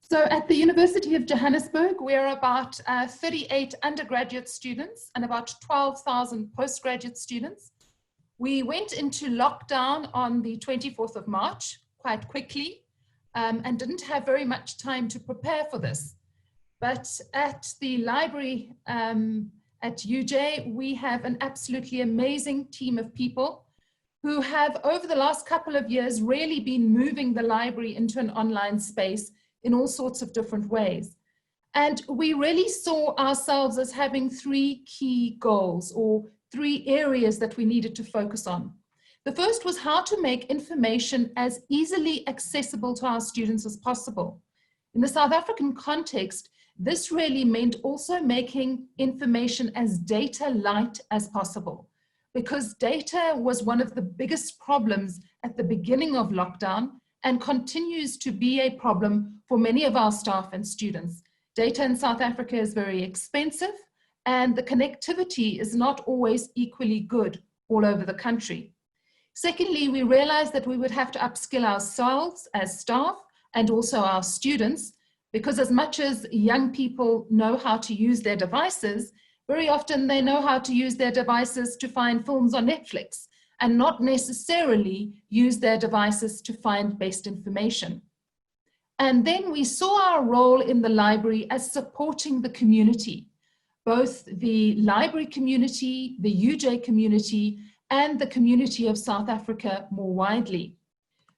So at the University of Johannesburg, we're about 38 undergraduate students and about 12,000 postgraduate students. We went into lockdown on the 24th of March quite quickly and didn't have very much time to prepare for this. But at the library at UJ, we have an absolutely amazing team of people who have, over the last couple of years, really been moving the library into an online space in all sorts of different ways. And we really saw ourselves as having three key goals, or three areas that we needed to focus on. The first was how to make information as easily accessible to our students as possible. In the South African context, this really meant also making information as data light as possible, because data was one of the biggest problems at the beginning of lockdown and continues to be a problem for many of our staff and students. Data in South Africa is very expensive, and the connectivity is not always equally good all over the country. Secondly, we realized that we would have to upskill ourselves as staff and also our students, because as much as young people know how to use their devices, very often they know how to use their devices to find films on Netflix and not necessarily use their devices to find best information. And then we saw our role in the library as supporting the community, both the library community, the UJ community, and the community of South Africa more widely.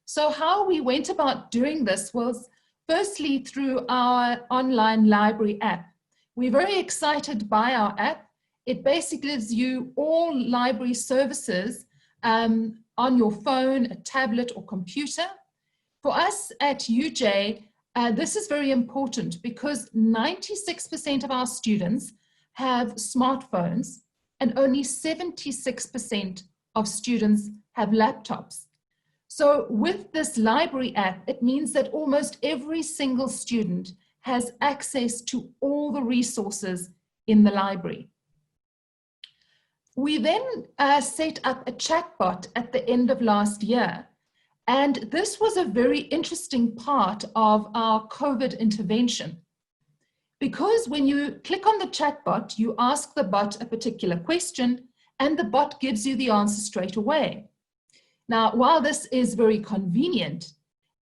So how we went about doing this was firstly through our online library app. We're very excited by our app. It basically gives you all library services on your phone, a tablet or computer. For us at UJ, this is very important because 96% of our students have smartphones and only 76% of students have laptops. So with this library app, it means that almost every single student has access to all the resources in the library. We then set up a chatbot at the end of last year. And this was a very interesting part of our COVID intervention. Because when you click on the chatbot, you ask the bot a particular question and the bot gives you the answer straight away. Now, while this is very convenient,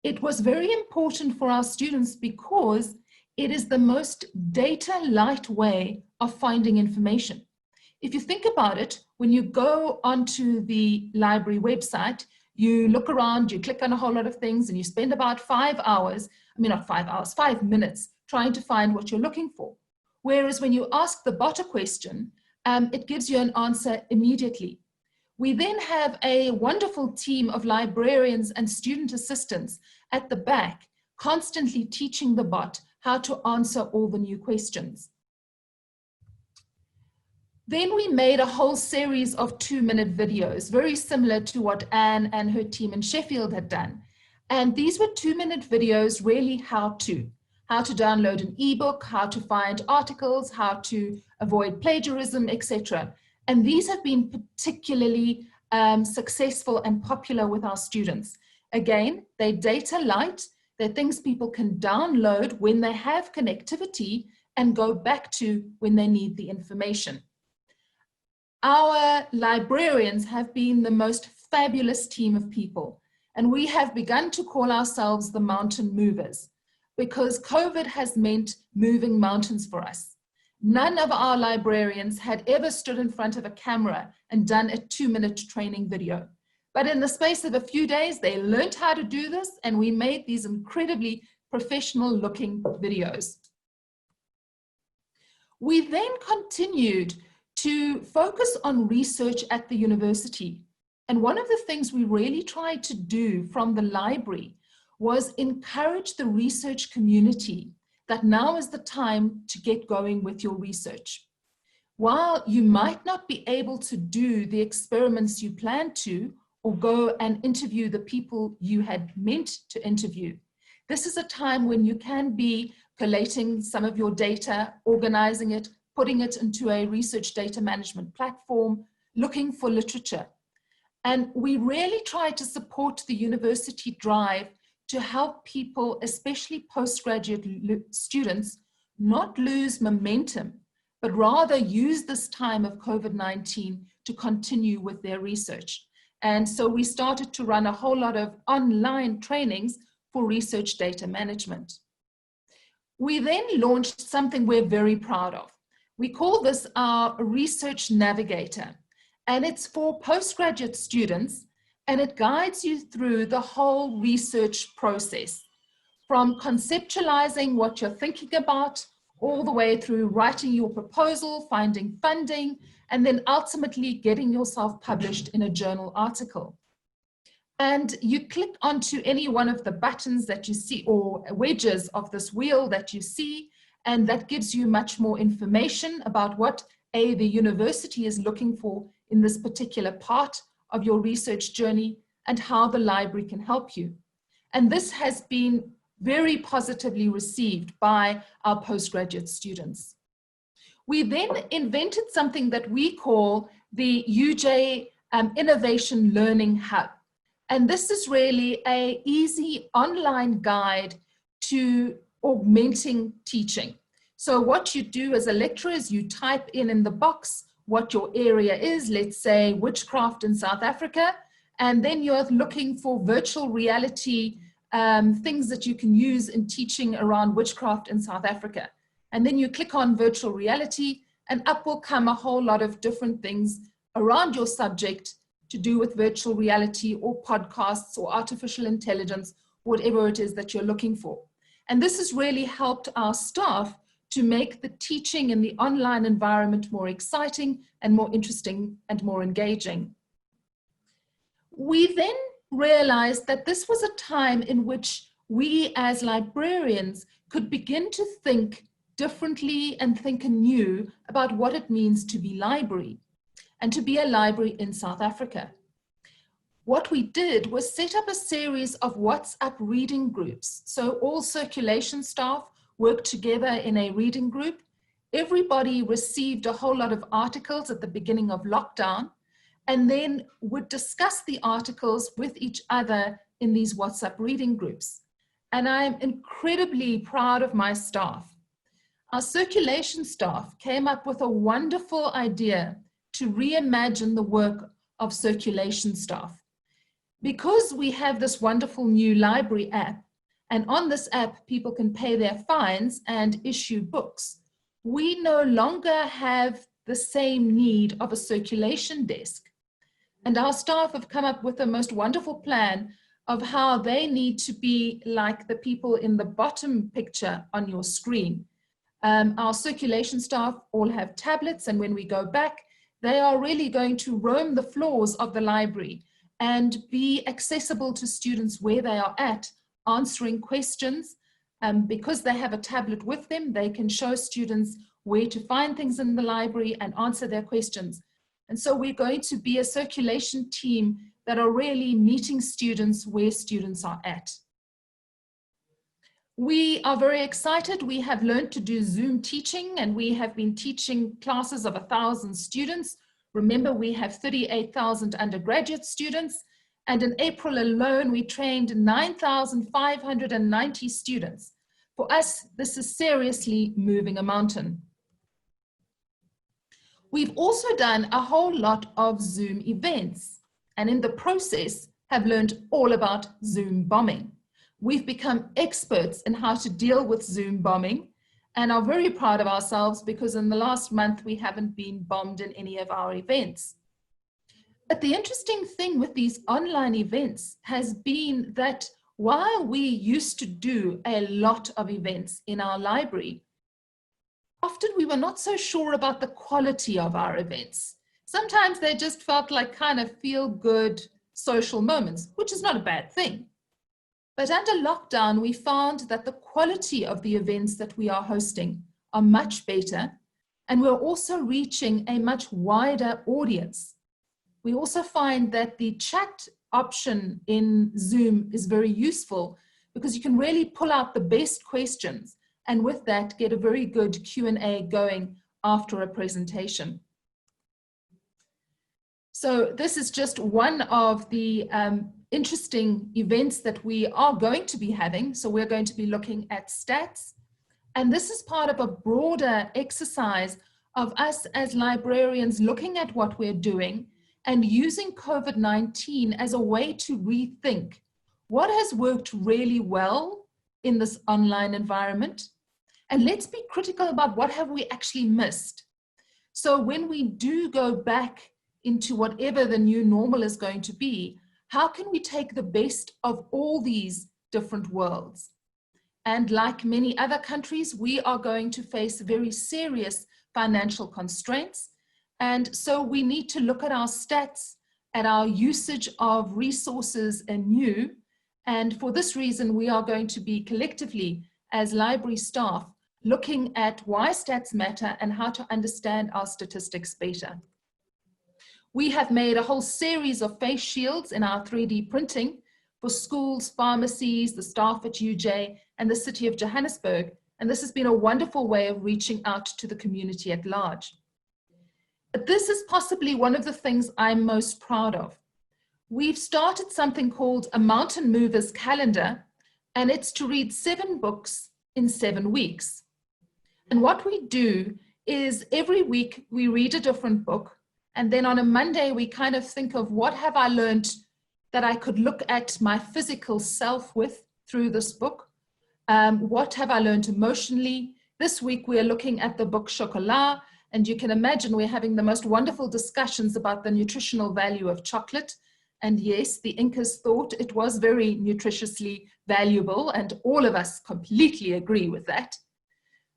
it was very important for our students because it is the most data light way of finding information. If you think about it, when you go onto the library website, you look around, you click on a whole lot of things, and you spend about 5 hours, not 5 hours, 5 minutes trying to find what you're looking for. Whereas when you ask the bot a question, it gives you an answer immediately. We then have a wonderful team of librarians and student assistants at the back, constantly teaching the bot how to answer all the new questions. Then we made a whole series of 2-minute videos, very similar to what Anne and her team in Sheffield had done. And these were 2-minute videos, really how to download an ebook, how to find articles, how to avoid plagiarism, etc. And these have been particularly successful and popular with our students. Again, they're data light, they're things people can download when they have connectivity and go back to when they need the information. Our librarians have been the most fabulous team of people, and we have begun to call ourselves the mountain movers because COVID has meant moving mountains for us. None of our librarians had ever stood in front of a camera and done a 2-minute training video. But in the space of a few days, they learned how to do this, and we made these incredibly professional looking videos. We then continued to focus on research at the university. And one of the things we really tried to do from the library was encourage the research community that now is the time to get going with your research. While you might not be able to do the experiments you planned to, or go and interview the people you had meant to interview, this is a time when you can be collating some of your data, organizing it, putting it into a research data management platform, looking for literature. And we really try to support the university drive to help people, especially postgraduate students, not lose momentum, but rather use this time of COVID-19 to continue with their research. And so we started to run a whole lot of online trainings for research data management. We then launched something we're very proud of. We call this our Research Navigator, and it's for postgraduate students, and it guides you through the whole research process, from conceptualizing what you're thinking about, all the way through writing your proposal, finding funding, and then ultimately getting yourself published in a journal article. And you click onto any one of the buttons that you see, or wedges of this wheel that you see, and that gives you much more information about what the university is looking for in this particular part of your research journey and how the library can help you. And this has been very positively received by our postgraduate students. We then invented something that we call the UJ Innovation Learning Hub. And this is really an easy online guide to augmenting teaching. So what you do as a lecturer is you type in the box what your area is, let's say witchcraft in South Africa, and then you're looking for virtual reality things that you can use in teaching around witchcraft in South Africa. And then you click on virtual reality, and up will come a whole lot of different things around your subject to do with virtual reality or podcasts or artificial intelligence, whatever it is that you're looking for. And this has really helped our staff to make the teaching in the online environment more exciting and more interesting and more engaging. We then realized that this was a time in which we as librarians could begin to think differently and think anew about what it means to be library and to be a library in South Africa. What we did was set up a series of WhatsApp reading groups. So all circulation staff worked together in a reading group. Everybody received a whole lot of articles at the beginning of lockdown, and then would discuss the articles with each other in these WhatsApp reading groups. And I'm incredibly proud of my staff. Our circulation staff came up with a wonderful idea to reimagine the work of circulation staff. Because we have this wonderful new library app, and on this app people can pay their fines and issue books, we no longer have the same need of a circulation desk. And our staff have come up with the most wonderful plan of how they need to be like the people in the bottom picture on your screen. Our circulation staff all have tablets, and when we go back, they are really going to roam the floors of the library and be accessible to students where they are at, answering questions. Because they have a tablet with them, they can show students where to find things in the library and answer their questions. And so we're going to be a circulation team that are really meeting students where students are at. We are very excited. We have learned to do Zoom teaching, and we have been teaching classes of 1,000 students. Remember, we have 38,000 undergraduate students, and in April alone, we trained 9,590 students. For us, this is seriously moving a mountain. We've also done a whole lot of Zoom events, and in the process have learned all about Zoom bombing. We've become experts in how to deal with Zoom bombing, and are very proud of ourselves because in the last month we haven't been bombed in any of our events. But the interesting thing with these online events has been that while we used to do a lot of events in our library, often we were not so sure about the quality of our events. Sometimes they just felt like kind of feel-good social moments, which is not a bad thing. But under lockdown, we found that the quality of the events that we are hosting are much better, and we're also reaching a much wider audience. We also find that the chat option in Zoom is very useful because you can really pull out the best questions, and with that get a very good Q&A going after a presentation. So this is just one of the interesting events that we are going to be having. So we're going to be looking at stats. And this is part of a broader exercise of us as librarians looking at what we're doing and using COVID-19 as a way to rethink what has worked really well in this online environment. And let's be critical about what have we actually missed. So when we do go back into whatever the new normal is going to be, how can we take the best of all these different worlds? And like many other countries, we are going to face very serious financial constraints. And so we need to look at our stats, at our usage of resources anew. And for this reason, we are going to be collectively, as library staff, looking at why stats matter and how to understand our statistics better. We have made a whole series of face shields in our 3D printing for schools, pharmacies, the staff at UJ, and the city of Johannesburg. And this has been a wonderful way of reaching out to the community at large. But this is possibly one of the things I'm most proud of. We've started something called a Mountain Movers Calendar, and it's to read 7 books in 7 weeks. And what we do is every week we read a different book, and then on a Monday we kind of think of what have I learned that I could look at my physical self with through this book. What have I learned emotionally? This week we are looking at the book Chocolat, and you can imagine we're having the most wonderful discussions about the nutritional value of chocolate. And yes, the Incas thought it was very nutritiously valuable, and all of us completely agree with that.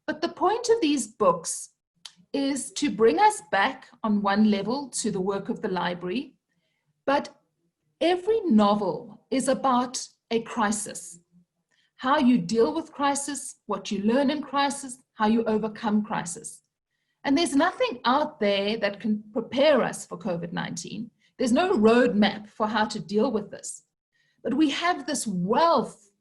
But the point of these books is to bring us back on one level to the work of the library, but every novel is about a crisis. How you deal with crisis, what you learn in crisis, how you overcome crisis. And there's nothing out there that can prepare us for COVID-19. There's no roadmap for how to deal with this. But we have this wealth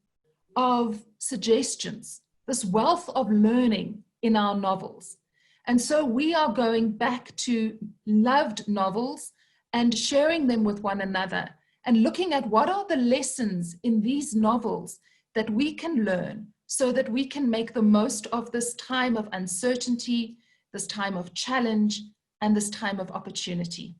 of suggestions, this wealth of learning in our novels. And so we are going back to loved novels and sharing them with one another and looking at what are the lessons in these novels that we can learn so that we can make the most of this time of uncertainty, this time of challenge, and this time of opportunity.